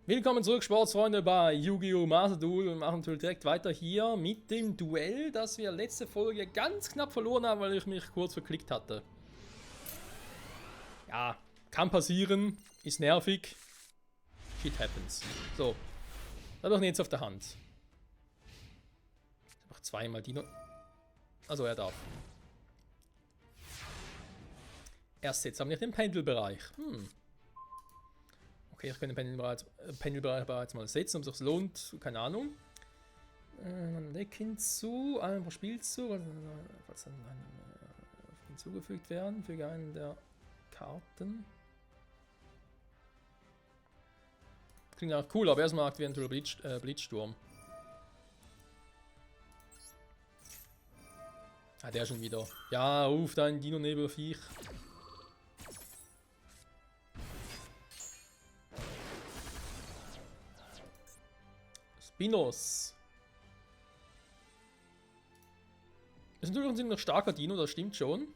Willkommen zurück, Sportsfreunde, bei Yu-Gi-Oh! Master Duel und machen natürlich direkt weiter hier mit dem Duell, das wir letzte Folge ganz knapp verloren haben, weil ich mich kurz verklickt hatte. Ja, kann passieren, ist nervig. Shit happens. So, da habe ich jetzt auf der Hand. Ich habe auch zweimal Dino. Also er darf. Erst jetzt haben wir nicht den Pendelbereich. Okay, ich kann den Pendelbereich bereits mal setzen, ob es sich lohnt, keine Ahnung. Ein Deck hinzu, ein paar Spielzug, falls dann hinzugefügt werden, füge einen der Karten. Klingt auch cool, aber erstmal aktivieren Blitzsturm. Ah, der schon wieder. Ja, ruf dein Dino-Nebelviech. Spinos. Das ist natürlich ein ziemlich starker Dino, das stimmt schon.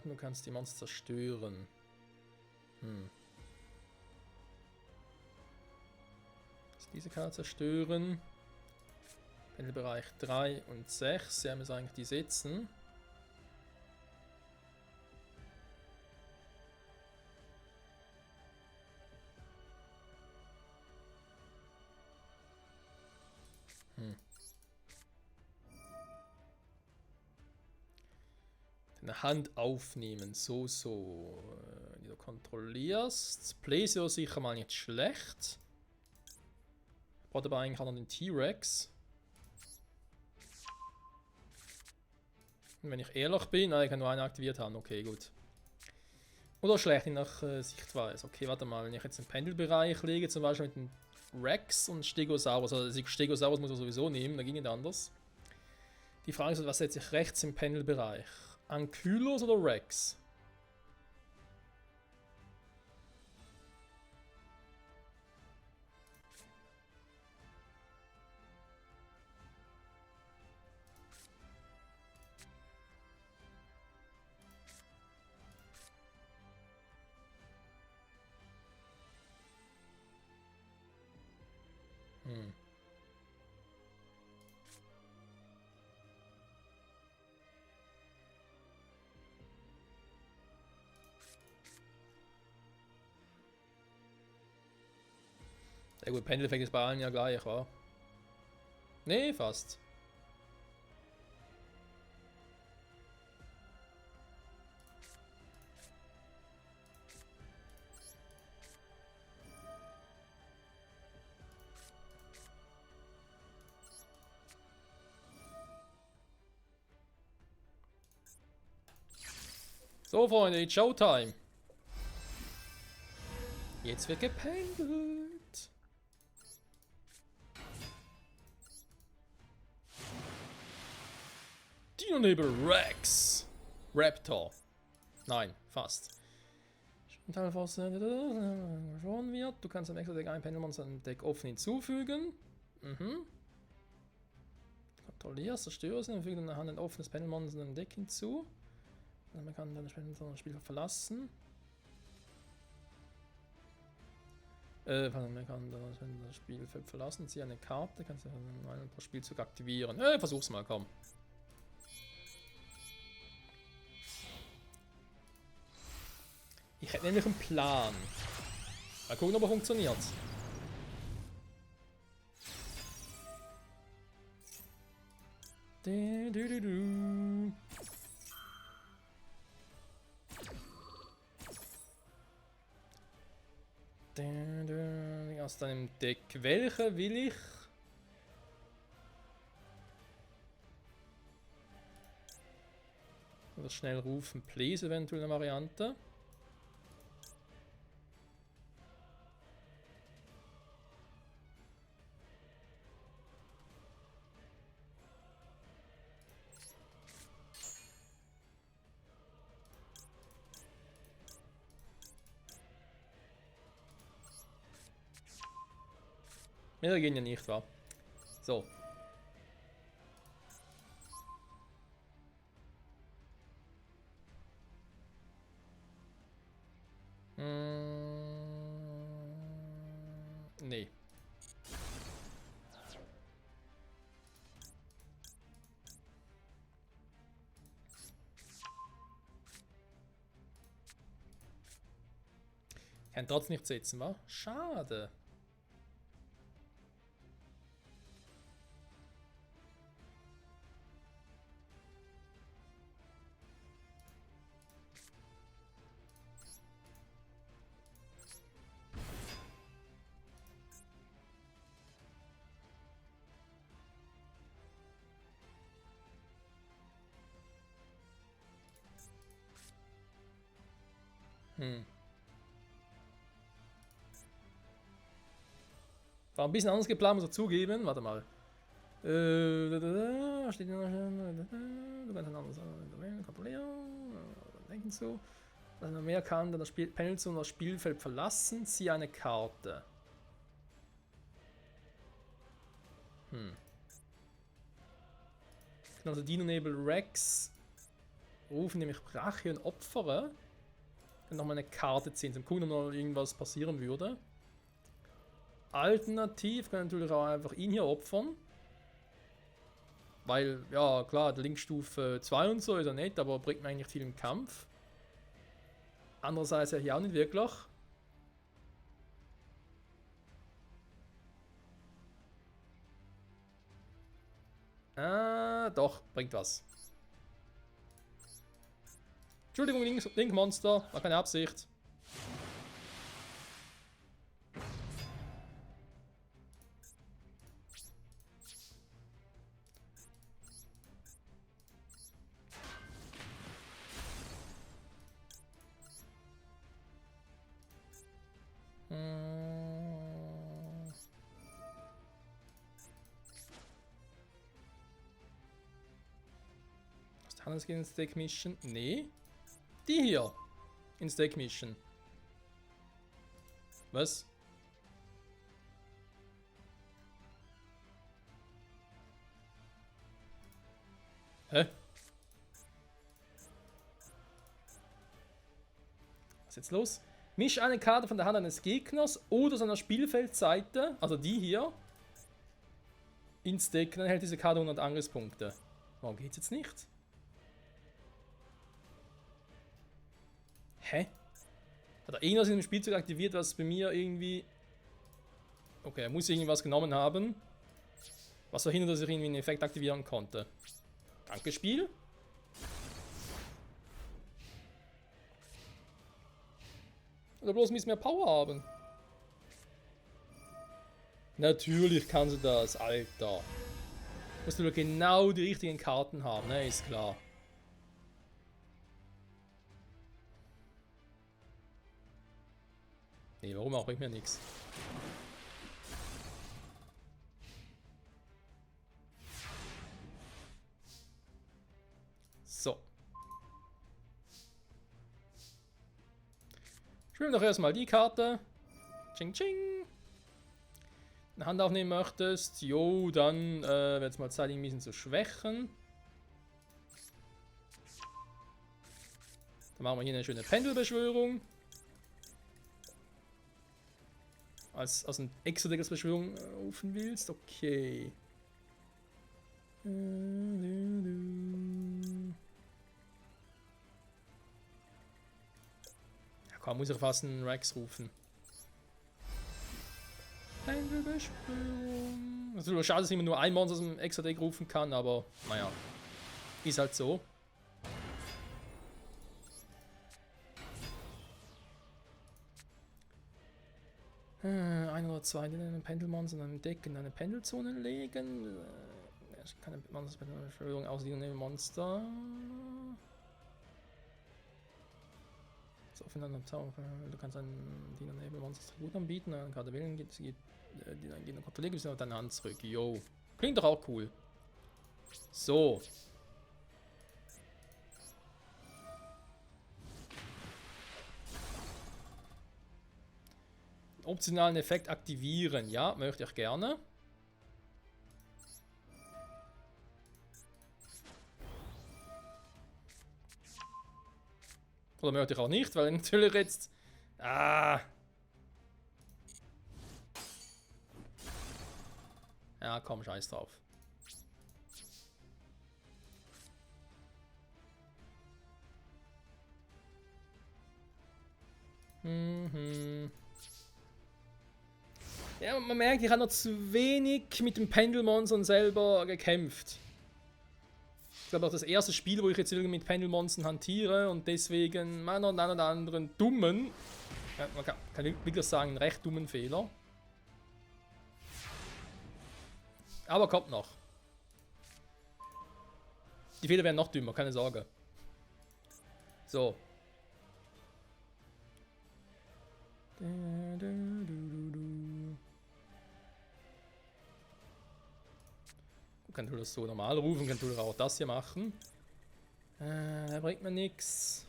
Du kannst die Monster zerstören. Diese Karte zerstören. Pendelbereich 3 und 6. Ja, müssen eigentlich die setzen. Deine Hand aufnehmen, so. Die du kontrollierst. Plesio sicher mal nicht schlecht. Braucht aber eigentlich auch noch den T-Rex. Und wenn ich ehrlich bin, ich kann nur einen aktiviert haben, okay, gut. Oder schlecht nach Sichtweise. Okay, warte mal, wenn ich jetzt den Pendelbereich lege, zum Beispiel mit dem Rex und Stegosaurus, also Stegosaurus muss er sowieso nehmen, da ging nicht anders. Die Frage ist, was setze ich rechts im Pendelbereich? Ankylos oder Rex? Ja gut, Pendeleffekt ist bei allen ja gleich, wa? Nee, fast. So, Freunde, it's Showtime. Jetzt wird gependelt. Dino-Nebel Rex. Raptor. Nein, fast. Schon wird. Du kannst am extra Deck ein Pendelmonster im Deck offen hinzufügen. Kontrollierst, zerstörst und fügt dann ein offenes Pendelmonster im Deck hinzu. Man kann dann das Spiel verlassen. Man kann das Spielfeld verlassen, ziehe eine Karte, kannst du ein paar Spielzug aktivieren. Versuch's mal, komm. Ich hätte nämlich einen Plan. Mal gucken, ob er funktioniert. Aus deinem Deck. Welche will ich? Oder schnell rufen, please, eventuell eine Variante. Wir gehen ja nicht, wa? So. Nee. Kann trotzdem nicht setzen, wa? Schade. War ein bisschen anders geplant, muss ich zugeben. Warte mal. Steht hier noch. Du kannst ein anderes kontrollieren. Denken zu. Wenn er mehr kann, dann das Panel zu das Spielfeld verlassen. Ziehe eine Karte. Also Dino Nebel Rex rufen nämlich Rache und opfere. Kann nochmal eine Karte ziehen, zum gucken, ob noch irgendwas passieren würde. Alternativ kann ich natürlich auch einfach ihn hier opfern. Weil, ja klar, der Linkstufe 2 und so ist er nicht, aber bringt mir eigentlich viel im Kampf. Andererseits ja hier auch nicht wirklich. Doch, bringt was. Entschuldigung, Link-Monster, war keine Absicht. Handelsgehen in Stake Mission? Nee. Die hier. In Stake Mission. Was? Hä? Was ist jetzt los? Misch eine Karte von der Hand eines Gegners oder seiner Spielfeldseite, also die hier, ins Deck, dann hält diese Karte 100 Angriffspunkte. Warum geht's jetzt nicht? Hä? Hat er irgendwas in dem Spielzug aktiviert, was bei mir irgendwie... Okay, er muss irgendwas genommen haben, was verhindert, dass ich irgendwie einen Effekt aktivieren konnte. Danke, Spiel. Oder bloß ein bisschen mehr Power haben. Natürlich kann sie das, Alter. Musst du nur genau die richtigen Karten haben, ne? Ist klar. Nee, warum auch? Bringt mir nichts. So. Spielen doch erstmal die Karte. Ching ching. Eine Hand aufnehmen möchtest. Jo, dann wird es mal Zeit, ihn ein bisschen zu schwächen. Dann machen wir hier eine schöne Pendelbeschwörung. Als ein Exodex-Beschwörung rufen willst. Okay. Ja, komm, muss ich fast einen Rex rufen. Pendelbeschwörung. Also schade, dass ich immer nur ein Monster aus dem Exodeck rufen kann, aber naja. Ist halt so. Ein oder zwei in einem Pendelmonster in einem Deck in eine Pendelzone legen. Ich kann eine Monsterbeschwörung aus diesem Monster. So, auf einem Zauber. Du kannst einen Diener Nebelmonster gut anbieten, dann gerade wählen, geht die dann gehen kontrollieren, bis auf deine Hand zurück. Yo. Klingt doch auch cool. So. Optionalen Effekt aktivieren. Ja, möchte ich gerne. Oder möchte ich auch nicht, weil natürlich jetzt... Ja, komm, scheiß drauf. Ja, man merkt, ich habe noch zu wenig mit dem Pendelmonstern selber gekämpft. Ich glaube auch das erste Spiel, wo ich jetzt irgendwie mit Pendelmonstern hantiere und deswegen meiner und einen oder anderen dummen, man kann wirklich sagen, einen recht dummen Fehler. Aber kommt noch. Die Fehler werden noch dümmer, keine Sorge. So. Kann du das so normal rufen, kann du auch das hier machen. Da bringt mir nichts.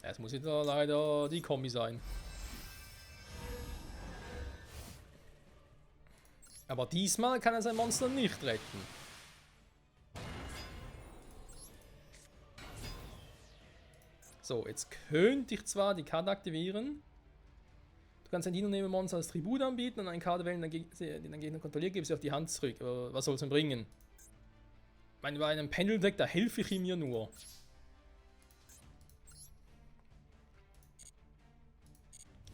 Ja, es muss wieder leider die Kombi sein. Aber diesmal kann er sein Monster nicht retten. So, jetzt könnte ich zwar die Karte aktivieren. Du kannst ein Dino-Monster als Tribut anbieten und eine Karte wählen, den dein Gegner kontrolliert, gebe sie auf die Hand zurück. Aber was soll es denn bringen? Ich meine, bei einem Pendeldeck, da helfe ich ihm ja nur.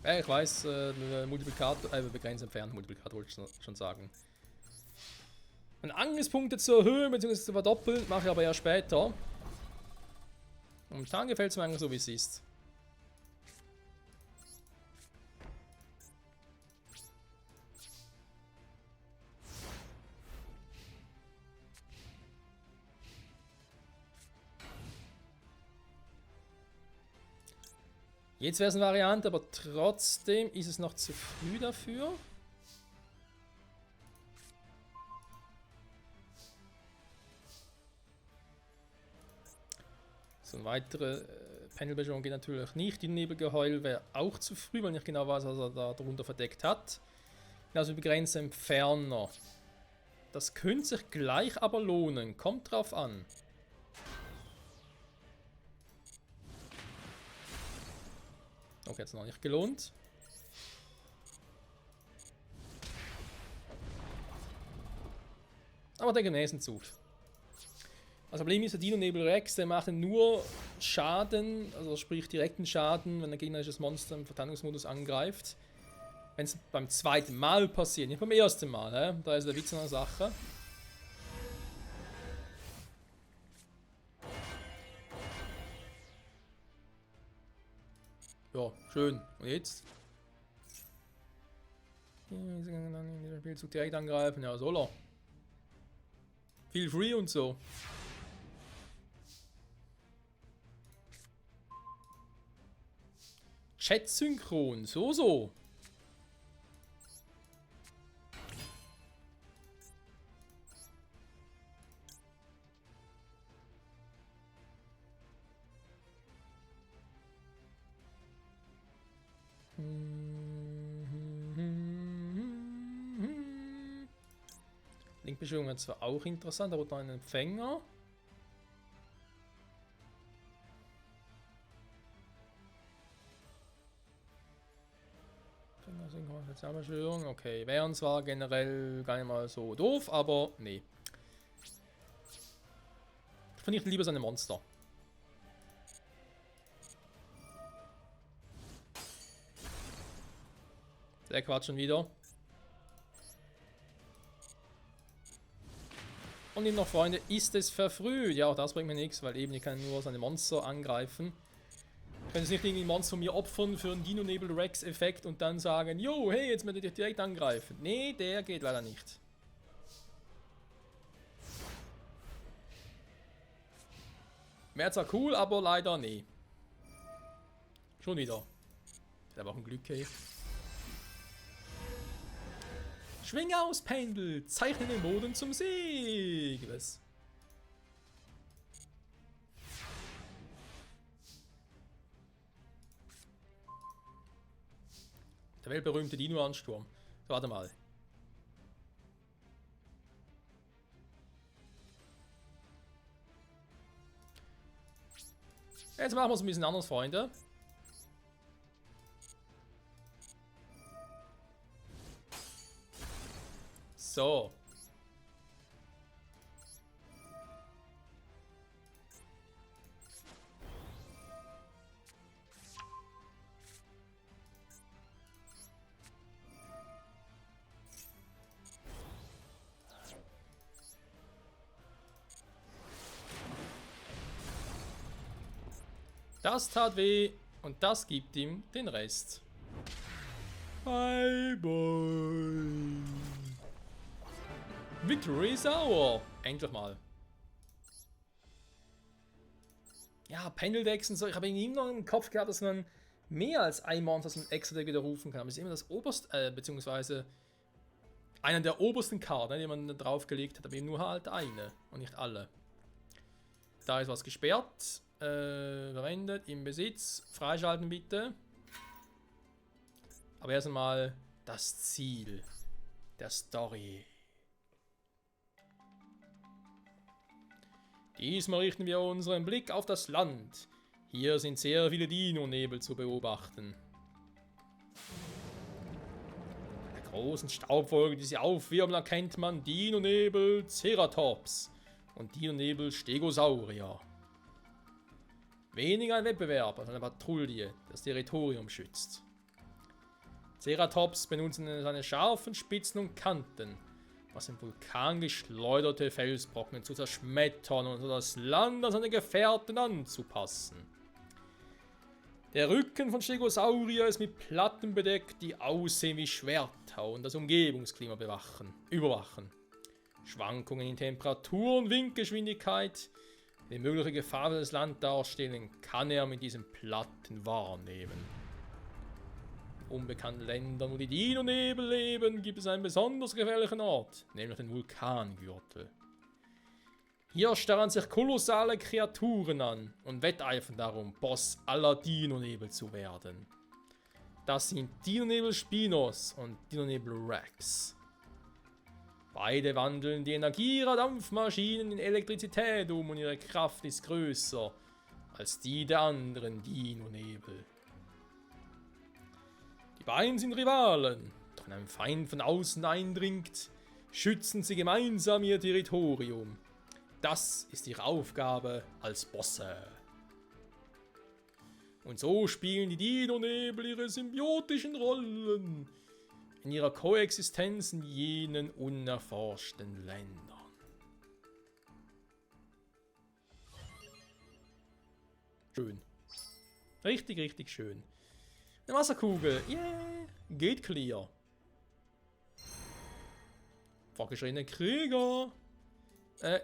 Ja, ich weiß, Multiplikator, begrenzt entfernt, Multiplikator wollte ich schon sagen. Und Angriffspunkte zu erhöhen bzw. zu verdoppeln, mache ich aber ja später. Momentan gefällt es mir eigentlich so, wie es ist. Jetzt wäre es eine Variante, aber trotzdem ist es noch zu früh dafür. So eine weitere Pendelbeschwörung geht natürlich nicht. Die Nebelgeheul wäre auch zu früh, weil ich nicht genau weiß, was er da drunter verdeckt hat. Also begrenzte Entferner. Das könnte sich gleich aber lohnen. Kommt drauf an. Okay, jetzt noch nicht gelohnt. Aber der nächsten Zug. Das Problem ist, der Dino-Nebel Rex, der macht nur Schaden, also sprich direkten Schaden, wenn ein gegnerisches Monster im Verteidigungsmodus angreift. Wenn es beim zweiten Mal passiert, nicht beim ersten Mal, da ist der Witz an der Sache. Ja, schön. Und jetzt? In diesem Spielzug direkt angreifen, ja, soll er. Feel free und so. Chat-Synchron, so. Linkbeschwörung wäre zwar auch interessant, aber da ein Empfänger. Spezialbeschwörung, okay. Wären zwar generell gar nicht mal so doof, aber nee. Ich vernichte lieber seine Monster. Der Quatsch schon wieder. Und eben noch, Freunde, ist es verfrüht? Ja, auch das bringt mir nichts, weil eben ich kann nur seine Monster angreifen. Ich kann jetzt nicht irgendwie ein Monster von mir opfern für einen Dino-Nebel-Rex-Effekt und dann sagen, jo, hey, jetzt möchte ich direkt angreifen. Nee, der geht leider nicht. Wäre zwar cool, aber leider nee. Schon wieder. Ich habe auch ein Glück, ey. Schwing aus, Pendel! Zeichne den Boden zum Sieg! Was? Der weltberühmte Dino-Ansturm. So, warte mal. Jetzt machen wir es ein bisschen anders, Freunde. So. Das tat weh und das gibt ihm den Rest. Bye bye. Victory is our. Endlich mal. Ja, Pendeldecks und so. Ich habe irgendwie immer im Kopf gehabt, dass man mehr als ein Monster aus dem Extra-Deck widerrufen kann. Aber es ist immer das oberste, beziehungsweise einer der obersten Karten, die man draufgelegt hat, aber eben nur halt eine und nicht alle. Da ist was gesperrt. Verwendet, im Besitz. Freischalten bitte. Aber erst einmal das Ziel der Story. Diesmal richten wir unseren Blick auf das Land. Hier sind sehr viele Dino-Nebel zu beobachten. An der großen Staubwolke, die sie aufwirbeln, erkennt man Dino-Nebel Ceratops und Dino-Nebel Stegosaurier. Weniger ein Wettbewerb als eine Patrouille, die das Territorium schützt. Ceratops benutzen seine scharfen Spitzen und Kanten, was im Vulkan geschleuderte Felsbrocken zu zerschmettern und so das Land an seine Gefährten anzupassen. Der Rücken von Stegosaurier ist mit Platten bedeckt, die aussehen wie Schwerter und das Umgebungsklima überwachen. Schwankungen in Temperatur und Windgeschwindigkeit, die mögliche Gefahr für das Land darstellen, kann er mit diesen Platten wahrnehmen. In unbekannten Ländern, wo die Dino-Nebel leben, gibt es einen besonders gefährlichen Ort, nämlich den Vulkangürtel. Hier starren sich kolossale Kreaturen an und wetteifern darum, Boss aller Dino-Nebel zu werden. Das sind Dino-Nebel Spinos und Dino-Nebel Rex. Beide wandeln die Energie ihrer Dampfmaschinen in Elektrizität um und ihre Kraft ist größer als die der anderen Dino-Nebel. Die beiden sind Rivalen, doch wenn ein Feind von außen eindringt, schützen sie gemeinsam ihr Territorium. Das ist ihre Aufgabe als Bosse. Und so spielen die Dino-Nebel ihre symbiotischen Rollen in ihrer Koexistenz in jenen unerforschten Ländern. Schön. Richtig, richtig schön. Eine Wasserkugel. Yeah. Geht clear. Vorgeschrittene Krieger.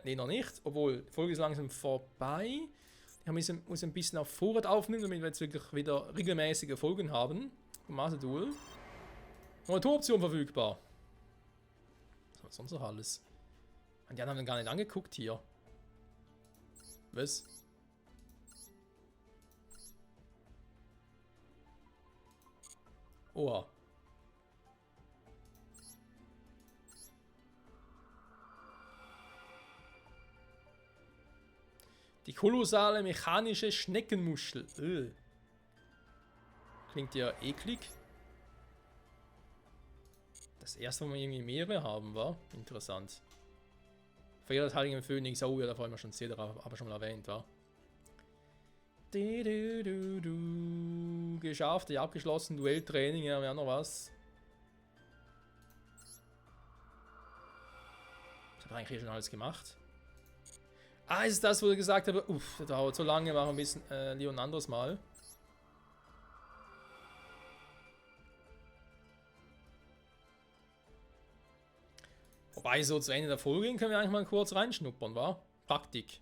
Nee, noch nicht. Obwohl, die Folge ist langsam vorbei. Ich muss ein bisschen auf Vorrat aufnehmen, damit wir jetzt wirklich wieder regelmäßige Folgen haben. Master-Duel. Noch eine Toroption verfügbar. Was war sonst noch alles? Die anderen haben wir gar nicht angeguckt hier. Was? Oha. Die kolossale mechanische Schneckenmuschel. Klingt ja eklig. Das erste, wo wir irgendwie mehrere haben, war interessant. Feierteiligen Phönix, oh ja, da freuen wir schon sehr darauf, aber schon mal erwähnt, war. Geschafft, ja, abgeschlossen, Duelltraining, ja, wir haben noch was. Ich habe eigentlich hier schon alles gemacht. Ah, ist das, wo du gesagt hast, uff, das dauert so lange, machen wir ein bisschen lieber ein anderes Mal. Wobei, so zu Ende der Folge können wir eigentlich mal kurz reinschnuppern, wa? Taktik.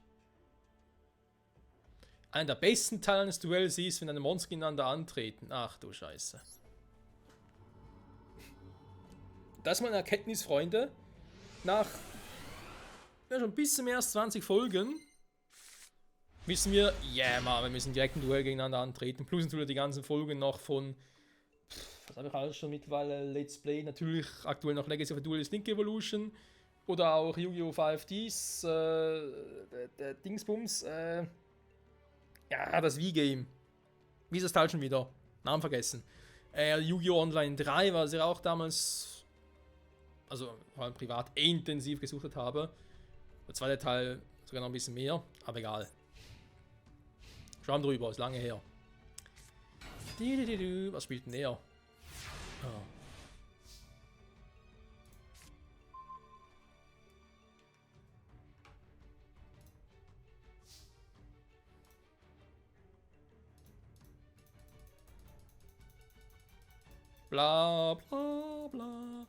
Einer der besten Teile eines Duells ist, wenn eine Monster gegeneinander antreten. Ach du Scheiße. Das ist meine Erkenntnis, Freunde. Nach schon ein bisschen mehr als 20 Folgen wissen wir, yeah, man, wir müssen direkt ein Duell gegeneinander antreten. Plus natürlich die ganzen Folgen noch von, was habe ich alles schon mittlerweile, Let's Play, natürlich aktuell noch Legacy of Duelist Link Evolution oder auch Yu-Gi-Oh! 5Ds, der Dingsbums, ja, das Wii-Game. Wie ist das Teil schon wieder? Namen vergessen. Yu-Gi-Oh! Online 3, was ja auch damals also vor allem privat, intensiv gesuchtet habe. Der zweite Teil sogar noch ein bisschen mehr, aber egal. Schwamm drüber, ist lange her. Was spielt denn der? Oh. Bla bla bla.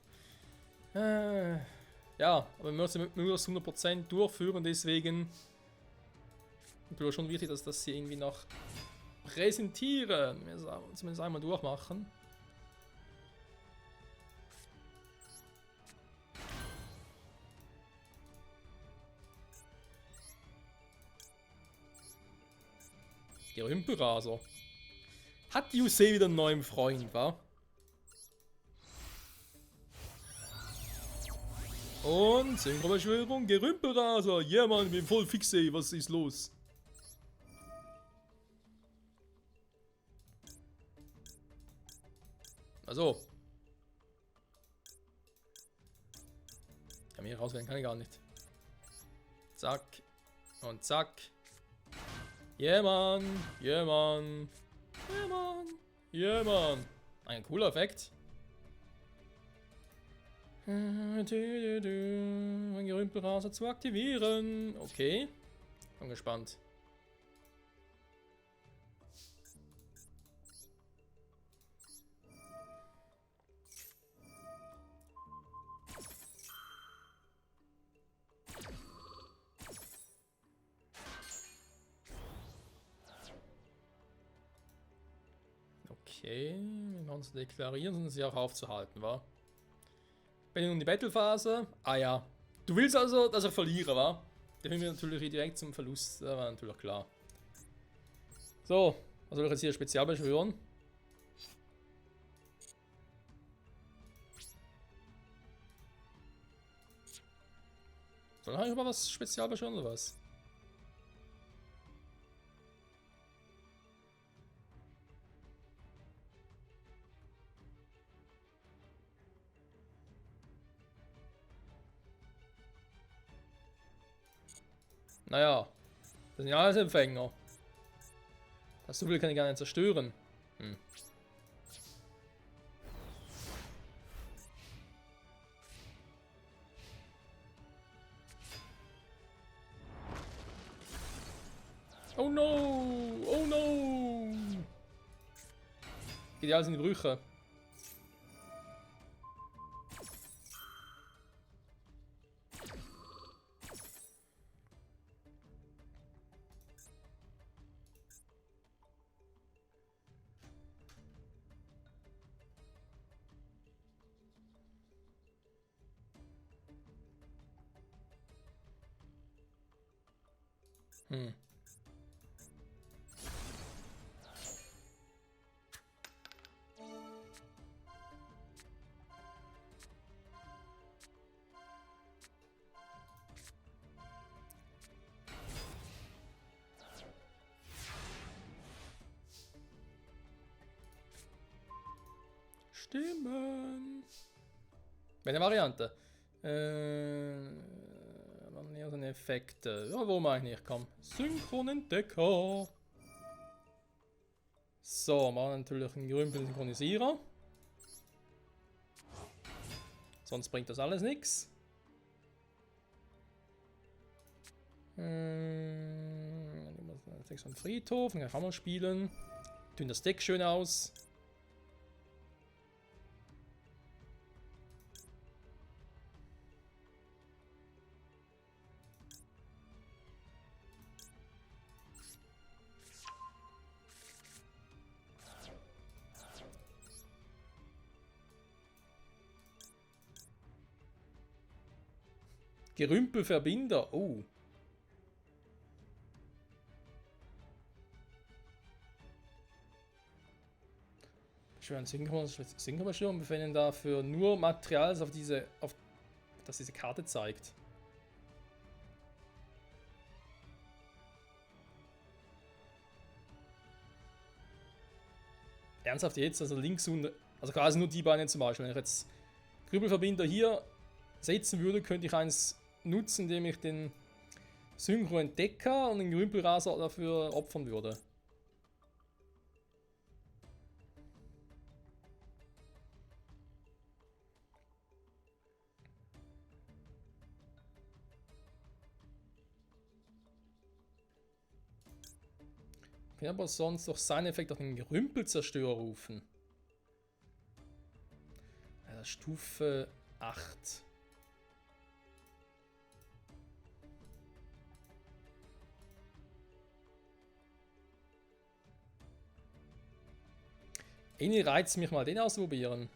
Ja, aber wir müssen nur das 100% durchführen, deswegen ist schon wichtig, dass das hier irgendwie noch präsentieren. Wir zumindest einmal durchmachen. Gerümpelraser. Hat Yusei wieder einen neuen Freund, wa? Und Synchrobeschwörung, Gerümpelraser. Ja, Mann, ich bin voll fix, ey. Was ist los? Also. Ja, mehr rauswählen kann ich gar nicht. Zack. Und zack. Yeah, Mann. Yeah, Mann. Yeah, Mann. Yeah, Mann. Ein cooler Effekt. Ein Gerümpelraser zu aktivieren. Okay. Bin gespannt. Okay, wir können uns deklarieren, sondern sie auch aufzuhalten, wa? Bin in die Battle-Phase. Ah ja. Du willst also, dass ich verliere, wa? Der führt mir natürlich direkt zum Verlust. Das war natürlich klar. So, was soll ich jetzt hier spezial beschwören? Soll ich mal was spezial beschwören oder was? Naja, das sind ja alles Empfänger. Das so viel kann ich gar nicht zerstören. Hm. Oh no! Oh no! Geht ja alles in die Brüche. Hm. Stimmen. Welche Variante? Dann eher so eine Effekte. Ja, wo mache ich nicht? Komm. Synchronentdecker. So, machen wir natürlich einen gerümpelten Synchronisierer. Sonst bringt das alles nichts. So einen Friedhof, dann kann man spielen. Tun das Deck schön aus. Gerümpelverbinder. Oh. Schön Synchronbeschwörung befehlen dafür nur Material, das das diese Karte zeigt. Ernsthaft jetzt? Also links und. Also quasi nur die beiden zum Beispiel. Wenn ich jetzt Grübelverbinder hier setzen würde, könnte ich eins nutzen, indem ich den Synchro-Entdecker und den Gerümpelraser dafür opfern würde. Ich kann aber sonst durch seinen Effekt auch den Gerümpelzerstörer rufen. Ja, Stufe 8. Irgendwie reizt mich mal den ausprobieren.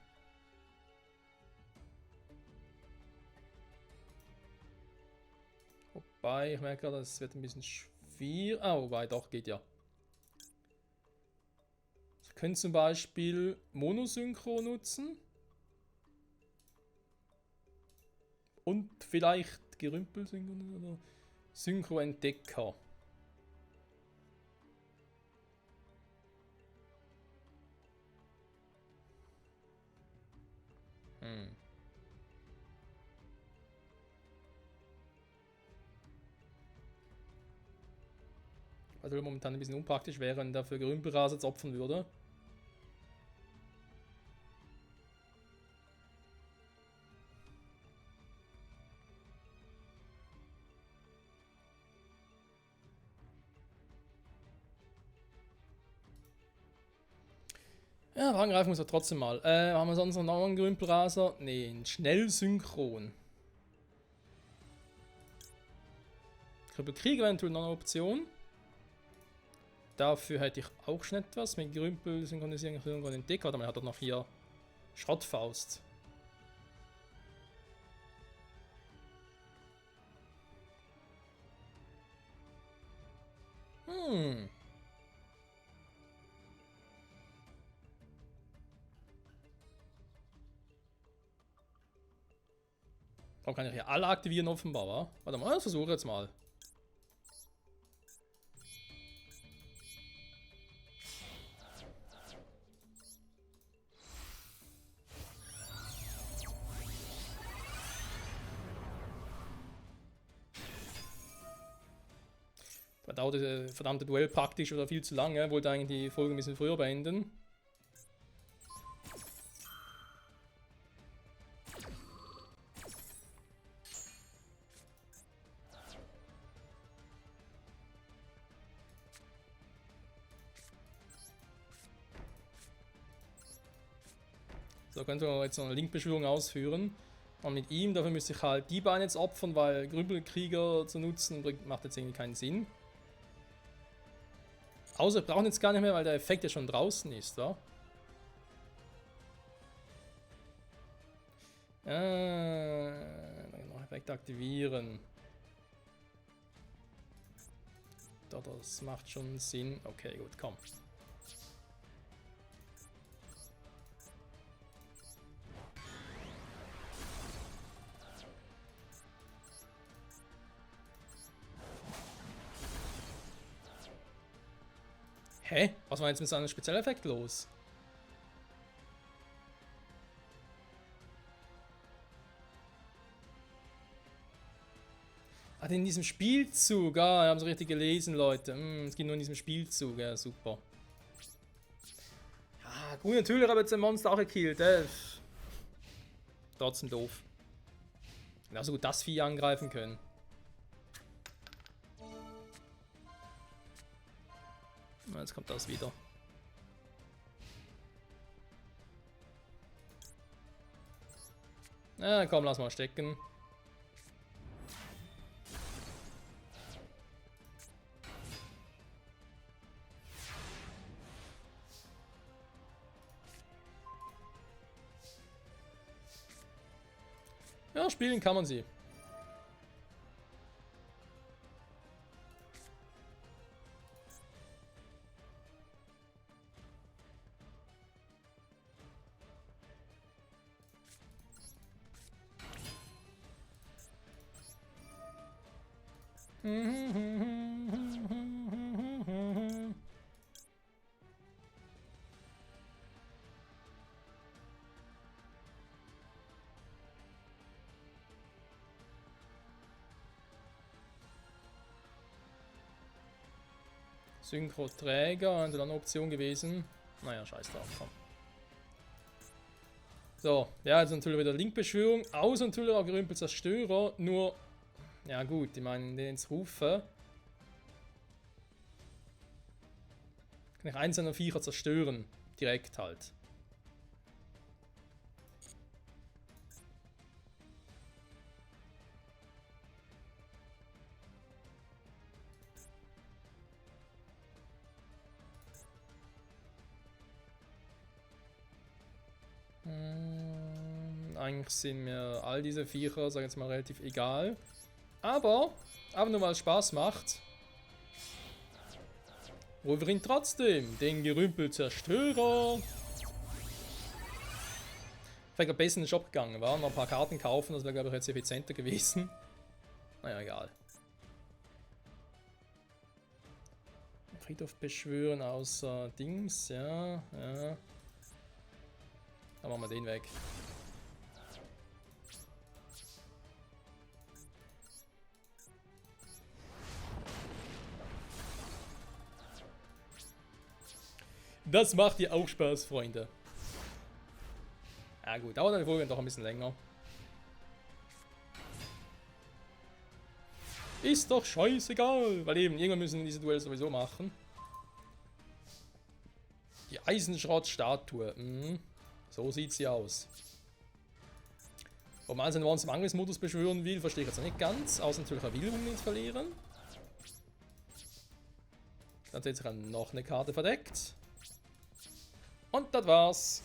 Wobei, ich merke gerade, das wird ein bisschen schwierig. Ah, wobei, doch, geht ja. Wir können zum Beispiel Monosynchro nutzen. Und vielleicht Gerümpelsynchro oder Synchro-Entdecker. Also momentan ein bisschen unpraktisch wäre, wenn dafür Gerümpelraser jetzt opfern würde. Ja, aber angreifen muss er trotzdem mal. Haben wir sonst noch einen Gerümpelraser? Ne, ein Schnellsynchron. Krieg eventuell noch eine Option. Dafür hätte ich auch schon etwas. Mit Gerümpel synchronisieren und entdecken. Warte mal, er hat doch noch hier Schrottfaust. Warum kann ich hier alle aktivieren offenbar, wa? Warte mal, ich versuche jetzt mal. Da dauert das verdammte Duell praktisch oder viel zu lange. Wollte eigentlich die Folge ein bisschen früher beenden. So, könnte man jetzt noch eine Linkbeschwörung ausführen. Und mit ihm, dafür müsste ich halt die beiden jetzt opfern, weil Grübelkrieger zu nutzen macht jetzt irgendwie keinen Sinn. Außer wir brauchen jetzt gar nicht mehr, weil der Effekt ja schon draußen ist, wa? Noch Effekt aktivieren. Das macht schon Sinn. Okay, gut, komm. Hä? Was war jetzt mit seinem Spezialeffekt los? Ah, in diesem Spielzug. Ah, haben Sie richtig gelesen, Leute. Es geht nur in diesem Spielzug. Ja, super. Ja, gut, natürlich habe ich jetzt ein Monster auch gekillt. Trotzdem doof. Genauso gut das Vieh angreifen können. Jetzt kommt das wieder. Ja, komm, lass mal stecken. Ja, spielen kann man sie. Synchro-Träger, also dann eine Option gewesen. Naja, scheiß drauf, komm. So, ja, jetzt natürlich wieder Linkbeschwörung. Außer natürlich auch Gerümpelzerstörer. Nur, ja gut, ich meine, den jetzt rufen. Kann ich einzelne Viecher zerstören. Direkt halt. Eigentlich sind mir all diese Viecher, sag ich jetzt mal, relativ egal. Aber nur weil es Spaß macht, rufen wir ihn trotzdem, den Gerümpelzerstörer. Vielleicht besser in den Shop gegangen, war noch ein paar Karten kaufen, das wäre glaube ich jetzt effizienter gewesen. Naja, egal. Friedhof beschwören außer Dings, ja. Dann machen wir den weg. Das macht dir auch Spaß, Freunde. Ja gut, dauert die Folge doch ein bisschen länger. Ist doch scheißegal, weil eben irgendwann müssen wir diese Duelle sowieso machen. Die Eisenschrott-Statue. So sieht sie aus. Ob man also einen im Angriffsmodus beschwören will, verstehe ich jetzt nicht ganz. Außer natürlich Erwilderung nicht verlieren. Dann hat sich noch eine Karte verdeckt. Und das war's.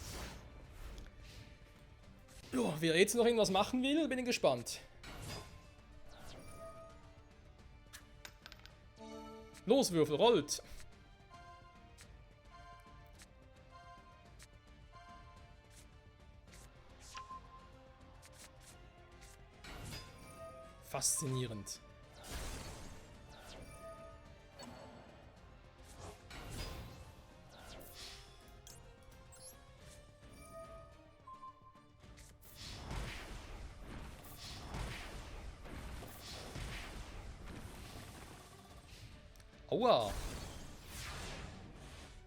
Jo, wer jetzt noch irgendwas machen will, bin ich gespannt. Los, Würfel, rollt. Faszinierend. Aua.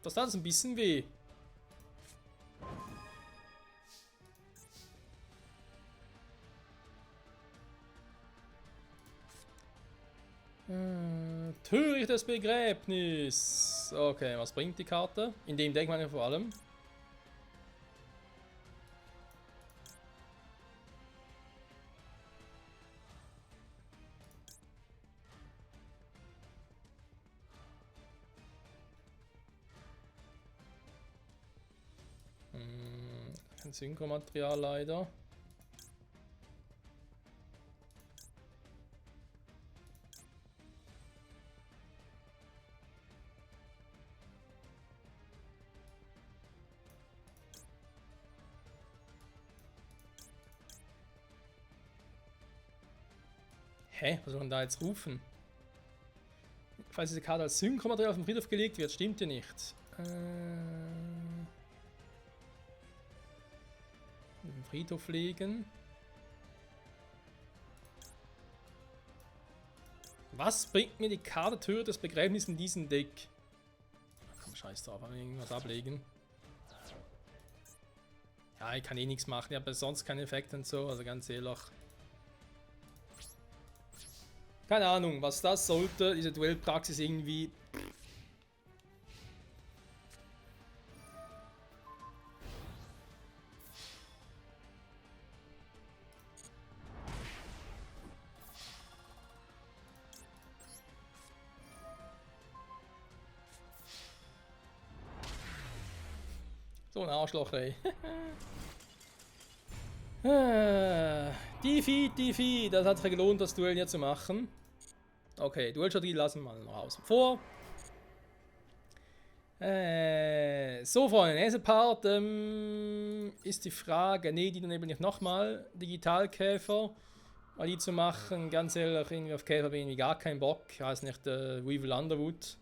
Das tat ein bisschen weh. Törichtes Begräbnis. Okay, was bringt die Karte? In dem Deck meine ich vor allem. Kein Synchromaterial leider. Hä? Was soll man da jetzt rufen? Falls diese Karte als Synchromaterial auf den Friedhof gelegt wird, stimmt ja nicht. Den Friedhof legen. Was bringt mir die Karte Tür des Begräbnisses in diesem Deck? Ach, komm, scheiß drauf, irgendwas ablegen. Ja, ich kann eh nichts machen, ich habe sonst keinen Effekt und so, also ganz ehrlich. Keine Ahnung, was das sollte, diese Duellpraxis irgendwie. So ein Arschloch, ey. Defeat, das hat sich gelohnt, das Duell hier zu machen. Okay, Duellstrategie lassen wir mal noch außen vor. So, Freunde, nächster Part ist die Frage, ne, die dann eben nicht nochmal Digitalkäfer, weil die zu machen, ganz ehrlich, irgendwie auf Käfer habe ich irgendwie gar keinen Bock. Ich weiß nicht, Weevil Underwood.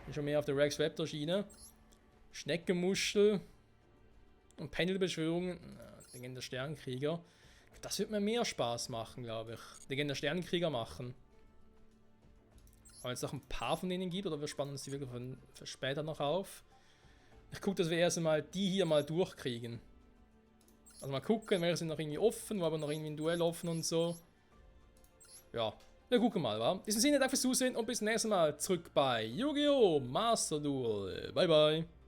Bin schon mehr auf der Rex Raptor Schiene. Schneckenmuschel und Pendelbeschwörungen. Legende Sternkrieger. Das wird mir mehr Spaß machen, glaube ich. Legende Sternkrieger machen. Weil es auch ein paar von denen gibt, oder wir spannen uns die wirklich für später noch auf. Ich gucke, dass wir erst mal die hier mal durchkriegen. Also mal gucken, welche sind noch irgendwie offen, wo haben wir noch irgendwie ein Duell offen und so. Ja, wir gucken mal, wa? In diesem Sinne, danke fürs Zusehen und bis zum nächsten Mal zurück bei Yu-Gi-Oh! Master Duel. Bye, bye.